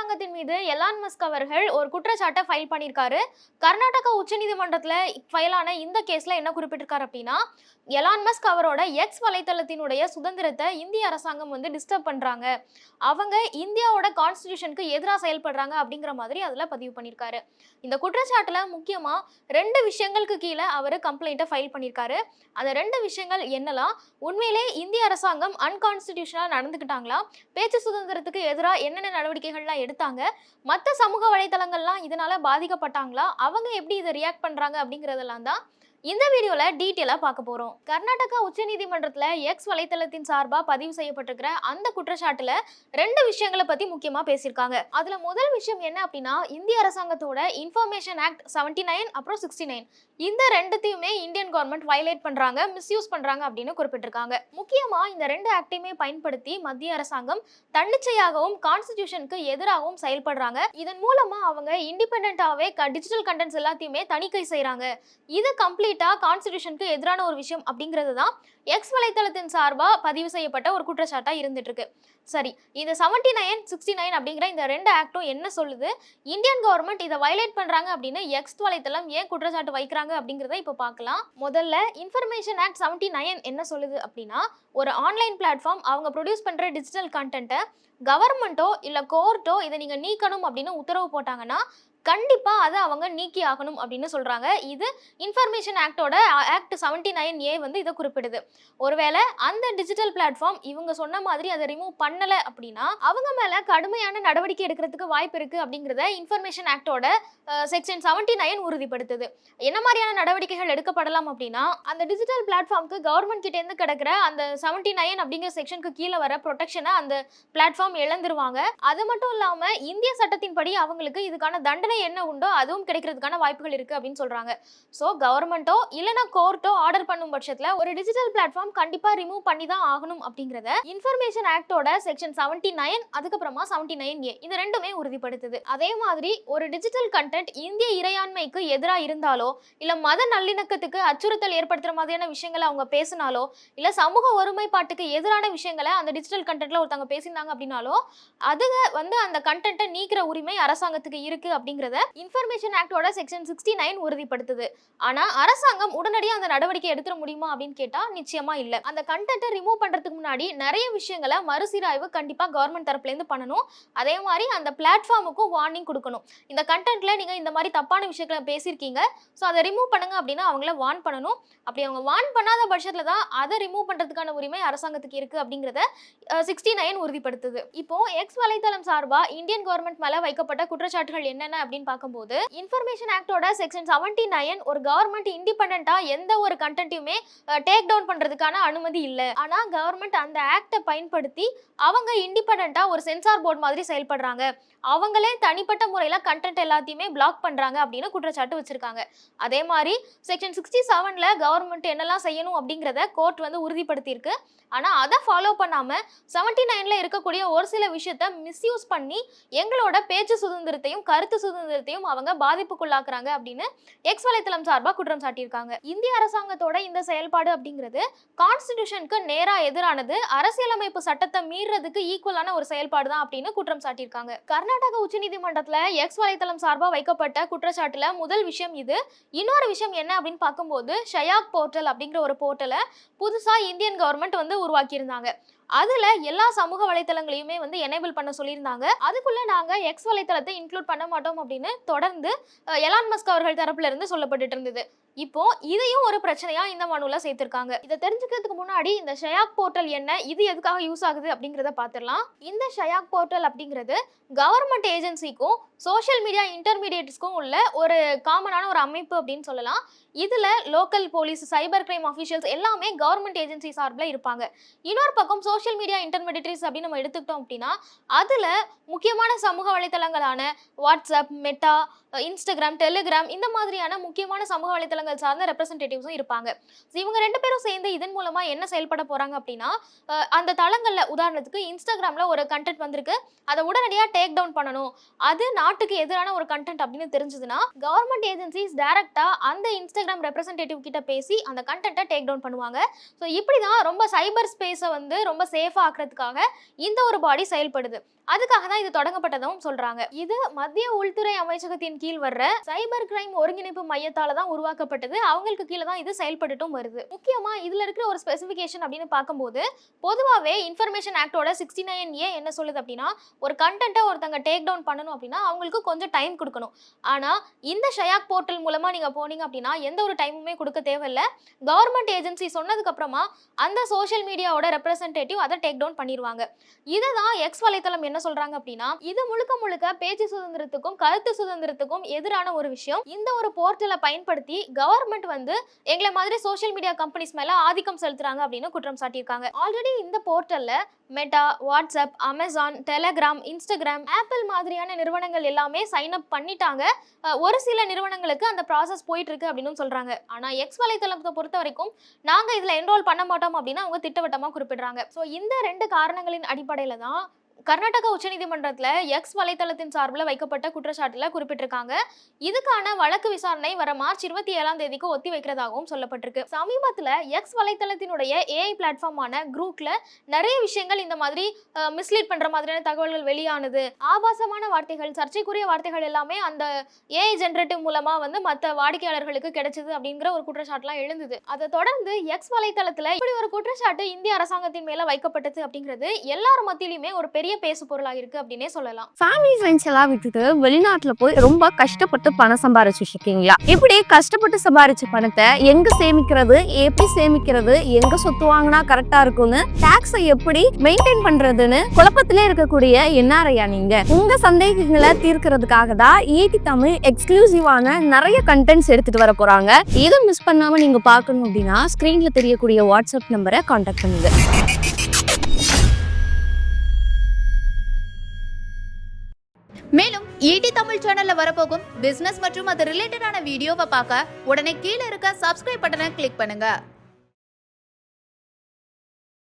அரசாங்கத்தின் மீது Elon Musk அவர்கள் ஒரு குற்றச்சாட்டை ஃபைல் பண்ணியிருக்காரு. கர்நாடகா உச்சநீதிமன்றத்துல ஃபைல் ஆன இந்த கேஸ்ல என்ன குறிப்பிட்டிருக்காரு அப்படின்னா, எலான் மஸ்க் அவரோட எக்ஸ் வலைத்தளத்தினுடைய சுதந்திரத்தை இந்திய அரசாங்கம் டிஸ்டர்ப் பண்றாங்க. அவங்க இந்தியாவோட கான்ஸ்டிடியூஷனுக்கு எதிராக செயல்படுறாங்க அப்படிங்கிற மாதிரி அதுல பதிவு பண்ணியிருக்காரு. இந்த குற்றச்சாட்டுல முக்கியமா 2 விஷயங்களுக்கு கீழே அவர் கம்ப்ளைண்ட்டை ஃபைல் பண்ணியிருக்காரு. அந்த 2 விஷயங்கள் என்னலாம், உண்மையிலே இந்திய அரசாங்கம் அன்கான்ஸ்டிடியூஷனா நடந்துக்கிட்டாங்களா, பேச்சு சுதந்திரத்துக்கு எதிராக என்னென்ன நடவடிக்கைகள்லாம் எடுத்தாங்க, மற்ற சமூக வலைத்தளங்கள்லாம் இதனால பாதிக்கப்பட்டாங்களா, அவங்க எப்படி இதை ரியாக்ட் பண்றாங்க அப்படிங்கிறதெல்லாம் தான் இந்த வீடியோல டீட்டெயிலா பார்க்க போறோம். கர்நாடகா உச்சநீதிமன்றத்துல எக்ஸ் வலைத்தளத்தின் சார்பா பதிவு செய்யப்பட்டிருக்கிற அந்த குற்றச்சாட்டுல 2 விஷயங்களை பத்தி முக்கியமா பேசியிருக்காங்க. அதுல முதல் விஷயம் என்ன அப்படின்னா, இந்திய அரசாங்கத்தோட இன்ஃபர்மேஷன் ஆக்ட் 79 அப்புறம் 69 இந்த 2த்தையுமே இந்தியன் கவர்மெண்ட் வயலேட் பண்றாங்க, மிஸ்யூஸ் பண்றாங்க அப்படின்னு குறிப்பிட்டிருக்காங்க. முக்கியமா இந்த 2 ஆக்டையுமே பயன்படுத்தி மத்திய அரசாங்கம் தன்னிச்சையாகவும் கான்ஸ்டிடியூஷனுக்கு எதிராகவும் செயல்படுறாங்க. இதன் மூலமா அவங்க இண்டிபெண்டன்டாவே டிஜிட்டல் கண்டென்ட்ஸ் எல்லாத்தையுமே தணிக்கை செய்யறாங்க. இது கம்ப்ளீட்டா கான்ஸ்டிடியூஷனுக்கு எதிரான ஒரு விஷயம் அப்படிங்கிறது தான் எக்ஸ் வலைத்தளத்தின் சார்பா பதிவு செய்யப்பட்ட ஒரு குற்றச்சாட்டா இருந்துட்டு இருக்கு. சரி, இந்த 79, 69 அப்படிங்கிற இந்த 2 ஆக்டும் என்ன சொல்லுது, இந்தியன் கவர்மெண்ட் இதை வயலேட் பண்றாங்க அப்படின்னு எக்ஸ் வலைத்தளம் ஏன் குற்றச்சாட்டு வைக்கிறாங்க அப்படிங்கிறத இப்போ பார்க்கலாம். முதல்ல இன்ஃபர்மேஷன் ஆக்ட் 79 என்ன சொல்லுது அப்படின்னா, ஒரு ஆன்லைன் பிளாட்ஃபார்ம் அவங்க ப்ரொடியூஸ் பண்ற டிஜிட்டல் கண்டென்ட்டை கவர்மெண்ட்டோ இல்லை கோர்ட்டோ இதை நீங்க நீக்கணும் அப்படின்னு உத்தரவு போட்டாங்கன்னா கண்டிப்பா அதை அவங்க நீக்கி ஆகணும் அப்படின்னு சொல்றாங்க. இது இன்ஃபர்மேஷன் ஆக்டோட ஆக்ட் 79A இதை குறிப்பிடுது. ஒருவேளை அந்த டிஜிட்டல் பிளாட்ஃபார்ம் இவங்க சொன்ன மாதிரி அதை ரிமூவ் பண்ணல அப்படின்னா அவங்க மேல கடுமையான நடவடிக்கை எடுக்கிறதுக்கு வாய்ப்பு இருக்கு அப்படிங்கிறத இன்ஃபர்மேஷன் ஆக்டோட செக்ஷன் 79 உறுதிப்படுத்துது. என்ன மாதிரியான நடவடிக்கைகள் எடுக்கப்படலாம் அப்படின்னா, அந்த டிஜிட்டல் பிளாட்ஃபார்முக்கு கவர்மெண்ட் கிட்ட இருந்து கிடைக்கிற அந்த 79 அப்படிங்கிற செக்ஷனுக்கு கீழே வர ப்ரொடெக்ஷனை அந்த பிளாட்ஃபார்ம் இழந்துருவாங்க. அது மட்டும் இல்லாம இந்திய சட்டத்தின்படி அவங்களுக்கு இதுக்கான தண்டனை என்ன உண்டோ அதுவும் கிடைக்கிறதுக்கான வாய்ப்புகள் இருக்கு அப்படின்னு சொல்றாங்க. சோ கவர்மெண்டோ இல்லனா கோர்ட்டோ ஆர்டர் பண்ணும் பட்சத்துல ஒரு டிஜிட்டல் பிளாட்ஃபார்ம் கண்டிப்பா ரிமூவ் பண்ணி தான் ஆகணும் அப்படிங்கறத இன்ஃபர்மேஷன் ஆக்டோட செக்ஷன் 79 அதுக்கப்புறமா 79A இது ரெண்டுமே உறுதிப்படுத்துது. அதே மாதிரி ஒரு டிஜிட்டல் கண்டென்ட் இந்திய இறையாண்மைக்கு எதிராக இருந்தாலோ இல்ல மத நல்லிணக்கத்துக்கு அச்சுறுத்தல் ஏற்படுத்துற மாதிரியான விஷயங்களை அவங்க பேசினாலோ இல்ல சமூக ஒருமைப்பாட்டுக்கு எதிரான விஷயங்களை அந்த டிஜிட்டல் கண்டென்ட்ல ஒருத்தவங்க பேசினாங்க அப்படின்னாலோ அது அந்த கண்டென்ட்டை நீக்கிற உரிமை அரசாங்கத்துக்கு இருக்கு அப்படிங்கறத இன்ஃபர்மேஷன் ஆக்டோட செக்ஷன் 69 உறுதிப்படுத்துது. ஆனா அரசாங்கம் உடனடியாக அந்த நடவடிக்கை எடுத்துட முடியுமா அப்படின்னு கேட்டா நிச்சயமா இல்ல. அந்த கண்டென்ட்டை ரிமூவ் பண்றதுக்கு முன்னாடி நிறைய விஷயங்களை மறுசீராய்வு கண்டிப்பா கவர்மெண்ட் தரப்புல இருந்து பண்ணணும். அதே மாதிரி அந்த பிளாட்ஃபார்முக்கும் வார்னிங் கொடுக்கணும். இந்த கண்டென்ட்ல நீங்க இந்த மாதிரி தப்பான விஷயங்களை பேசியிருக்கீங்க, ஸோ அதை ரிமூவ் பண்ணுங்க அப்படின்னு அவங்கள வார்ன் பண்ணணும். அப்படி அவங்க வார்ன் பண்ணாத பட்சத்துல தான் அதை ரிமூவ் பண்றதுக்கான உரிமை அரசாங்கத்துக்கு இருக்கு அப்படிங்கறத 69 உறுதிப்படுத்துது. இப்போ எக்ஸ் வலைத்தளம் சார்பா இந்தியன் கவர்மெண்ட் மேல வைக்கப்பட்ட குற்றச்சாட்டுகள் என்னென்ன அப்படின்னு பார்க்கும்போது, இன்ஃபர்மேஷன் ஆக்டோட செக்ஷன் 79 ஒரு கவர்மெண்ட் இண்டிபெண்டன்ட்டா எந்த ஒரு கண்டென்ட்டையுமே டேக் டவுன் பண்றதுக்கான அனுமதி இல்லை. ஆனா கவர்மெண்ட் அந்த ஆக்டை பயன்படுத்தி அவங்க இண்டிபெண்டன்ட்டா ஒரு சென்சார் போர்டு மாதிரி செயல்படுறாங்க, அவங்களே தனிப்பட்ட முறையில கண்டென்ட் எல்லாத்தையுமே பிளாக் பண்றாங்க அப்படின்னு குற்றச்சாட்டு வச்சிருக்காங்க. அதே மாதிரி செக்ஷன் 67ல கவர்மெண்ட் என்னெல்லாம் செய்யணும் அப்படிங்கிறத கோர்ட் உறுதிப்படுத்தி இருக்கு. ஆனா அதை ஃபாலோ பண்ணாம 79ல இருக்கக்கூடிய ஒரு சில விஷயத்த மிஸ்யூஸ் பண்ணி எங்களோட பேச்சு சுதந்திரத்தையும் கருத்து சுதந்திரத்தையும் அவங்க பாதிப்புக்குள்ளாக்குறாங்க அப்படின்னு எக்ஸ் வலைத்தளம் சார்பா குற்றம் சாட்டியிருக்காங்க. இந்திய அரசாங்கத்தோட இந்த செயல்பாடு அப்படிங்கிறது கான்ஸ்டிடியூஷனுக்கு நேரா எதிரானது, அரசியலமைப்பு சட்டத்தை மீறதுக்கு ஈக்குவலான ஒரு செயல்பாடு தான் அப்படின்னு குற்றம் சாட்டியிருக்காங்க. கர்நாடக உச்சநீதிமன்றத்துல எக்ஸ் வலைத்தளம் சார்பா வைக்கப்பட்ட குற்றச்சாட்டுல முதல் விஷயம் இது. இன்னொரு விஷயம் என்ன அப்படின்னு பார்க்கும்போது, ஷயாக் போர்ட்டல் அப்படிங்கிற ஒரு போர்ட்டலை புதுசா இந்தியன் கவர்மெண்ட் உருவாக்கி இருந்தாங்க. அதுல எல்லா சமூக வலைத்தளங்களையுமே எனேபிள் பண்ண சொல்லியிருந்தாங்க. அதுக்குள்ள நாங்க எக்ஸ் வலைத்தளத்தை இன்க்ளூட் பண்ண மாட்டோம் அப்படின்னு தொடர்ந்து எலான் மஸ்க் அவர்கள் தரப்புல இருந்து சொல்லப்பட்டு இருந்தது. இப்போ இதையும் ஒரு பிரச்சனையா இந்த மனுல சேர்த்திருக்காங்க. இதை தெரிஞ்சுக்கிறதுக்கு முன்னாடி இந்த ஷயாக் போர்ட்டல் என்ன, இது எதுக்காக யூஸ் ஆகுது அப்படிங்கிறத பார்த்துடலாம். இந்த ஷயாக் போர்ட்டல் அப்படிங்கிறது கவர்மெண்ட் ஏஜென்சிக்கும் சோஷியல் மீடியா இன்டர்மீடியேட்ஸ்க்கும் உள்ள ஒரு காமனான ஒரு அமைப்பு அப்படின்னு சொல்லலாம். இதுல local police, cyber crime officials எல்லாமே கவர்மெண்ட் ஏஜென்சி சார்பில் இருப்பாங்க. இன்னொரு பக்கம் சோஷியல் மீடியா இன்டர்மீடியேட்ஸ் அப்படின்னு நம்ம எடுத்துக்கிட்டோம் அப்படின்னா அதுல முக்கியமான சமூக வலைத்தளங்களான வாட்ஸ்அப், மெட்டா, இன்ஸ்டாகிராம், டெலிகிராம் இந்த மாதிரியான முக்கியமான சமூக வலைத்தளங்கள் நிறுவனங்கள் சார்ந்த ரெப்ரசன்டேட்டிவ்ஸும் இருப்பாங்க. இவங்க 2 பேரும் சேர்ந்து இதன் மூலமா என்ன செயல்பட போறாங்க அப்படின்னா, அந்த தளங்கள்ல உதாரணத்துக்கு இன்ஸ்டாகிராம்ல ஒரு கண்டென்ட் வந்திருக்கு, அதை உடனடியா டேக் டவுன் பண்ணணும், அது நாட்டுக்கு எதிரான ஒரு கண்டென்ட் அப்படின்னு தெரிஞ்சதுன்னா கவர்மெண்ட் ஏஜென்சிஸ் டைரக்டா அந்த இன்ஸ்டாகிராம் ரெப்ரசன்டேட்டிவ் கிட்ட பேசி அந்த கண்டென்ட்டை டேக் டவுன் பண்ணுவாங்க. ஸோ இப்படிதான் ரொம்ப சைபர் ஸ்பேஸை வந்து ரொம்ப சேஃபா ஆக்குறதுக்காக இந்த ஒரு பாடி செயல்படுது. அதுக்காக தான் இது தொடங்கப்பட்டதும் சொல்றாங்க. இது மத்திய உள்துறை அமைச்சகத்தின் கீழ் வர்ற சைபர் கிரைம் ஒருங்கிணைப்பு மையத்தால தான் உருவாக்கப்பட்டது. அவங்களுக்கு கீழே தான் இது செயல்பட்டுட்டும் வருது. முக்கியமா இதுல இருக்கிற ஒரு ஸ்பெசிபிகேஷன் அப்படின்னு பார்க்கும்போது, பொதுவாகவே இன்ஃபர்மேஷன் ஆக்டோட 69A என்ன சொல்லுது அப்படின்னா, ஒரு கண்டென்ட்டை ஒருத்தங்க டேக் டவுன் பண்ணணும் அப்படின்னா அவங்களுக்கு கொஞ்சம் டைம் கொடுக்கணும். ஆனா இந்த ஷயாக் போர்ட்டல் மூலமா நீங்க போனீங்க அப்படின்னா எந்த ஒரு டைமுமே கொடுக்க தேவையில்லை. கவர்மெண்ட் ஏஜென்சி சொன்னதுக்கு அப்புறமா அந்த சோஷியல் மீடியாவோட ரெப்ரசன்டேட்டிவ் அதை டேக் டவுன் பண்ணிடுவாங்க. இதை தான் எக்ஸ் வலைத்தளம் என்ன சொல்றாங்க அப்படின்னா, இது முழுக்க முழுக்க பேச்சு சுதந்திரத்துக்கும் கருத்து சுதந்திரத்துக்கும் எதிரான ஒரு விஷயம். இந்த ஒரு போர்ட்டலை பயன்படுத்தி கவர்மெண்ட் வந்து எங்களை மாதிரி சோஷியல் மீடியா கம்பெனிஸ் மேல ஆதிக்கம் செலுத்துறாங்க அப்படின்னு குற்றம் சாட்டியிருக்காங்க. ஆல்ரெடி இந்த போர்ட்டல்ல Meta, WhatsApp, Amazon, Telegram, Instagram, Apple மாதிரியான நிறுவனங்கள் எல்லாமே சைன் அப் பண்ணிட்டாங்க. ஒரு சில நிறுவனங்களுக்கு அந்த ப்ராசஸ் போயிட்டு இருக்கு அப்படின்னு சொல்றாங்க. ஆனா எக்ஸ் வலைத்தளத்தை பொறுத்த வரைக்கும் நாங்க இதுல என்ரோல் பண்ண மாட்டோம் அப்படின்னு அவங்க திட்டவட்டமா குறிப்பிடுறாங்க. ஸோ இந்த 2 காரணங்களின் அடிப்படையில தான் கர்நாடக உச்சநீதிமன்றத்தில் எக்ஸ் வலைத்தளத்தின் சார்பில் வைக்கப்பட்ட குற்றச்சாட்டுல குறிப்பிட்டிருக்காங்க. இதுக்கான வழக்கு விசாரணை வர மார்ச் 27 ஒத்தி வைக்கிறதாகவும் சொல்லப்பட்டிருக்கு. சமீபத்தில் எக்ஸ் வலைத்தளத்தினுடைய ஏஐ பிளாட்ஃபார்மான குரூக்ல நிறைய விஷயங்கள் இந்த மாதிரி மிஸ்லீட் பண்ற மாதிரியான தகவல்கள் வெளியானது. ஆபாசமான வார்த்தைகள், சர்ச்சைக்குரிய வார்த்தைகள் எல்லாமே அந்த ஏஐ ஜெனரேட்டிவ் மூலமா வந்து மற்ற வாடிக்கையாளர்களுக்கு கிடைச்சது அப்படிங்கிற ஒரு குற்றச்சாட்டுலாம் எழுந்தது. அதை தொடர்ந்து எக்ஸ் வலைத்தளத்தில் இப்படி ஒரு குற்றச்சாட்டு இந்திய அரசாங்கத்தின் மேல வைக்கப்பட்டது அப்படிங்கிறது எல்லார் மத்தியிலுமே ஒரு பெரிய பேசு பொருளா இருக்கு அப்படின்னே சொல்லலாம். ஃபேமிலி ஃப்ரெண்ட்ஸ் எல்லாம் விட்டுட்டு வெளிநாட்டுல போய் ரொம்ப கஷ்டப்பட்டு பணம் சம்பாரிச்சு இருக்கீங்களா? இப்படி கஷ்டப்பட்டு சம்பாரிச்ச பணத்தை எங்க சேமிக்கிறது, எப்படி சேமிக்கிறது, எங்க சொத்து வாங்கினா கரெக்டா இருக்கும்னு, டாக்ஸை எப்படி மெயின்டைன் பண்றதுன்னு குழப்பத்திலே இருக்கக்கூடிய என்ஆர்ஐயா நீங்க? உங்க சந்தேகங்களை தீர்க்கிறதுக்காக தான் ஈடி தமிழ் எக்ஸ்க்ளூசிவான நிறைய கண்டென்ட்ஸ் எடுத்துட்டு வர போறாங்க. இதை மிஸ் பண்ணாம நீங்க பார்க்கணும் அப்படின்னா ஸ்கிரீன்ல தெரியக்கூடிய வாட்ஸ்அப் நம்பரை கான்டாக்ட் பண்ணுங்க. மேலும் ஈடி தமிழ் சேனல்ல வரப்போகும் பிசினஸ் மற்றும் அது ரிலேட்டடான வீடியோவை பார்க்க உடனே கீழே இருக்க சப்ஸ்கிரைப் பட்டனை கிளிக் பண்ணுங்க.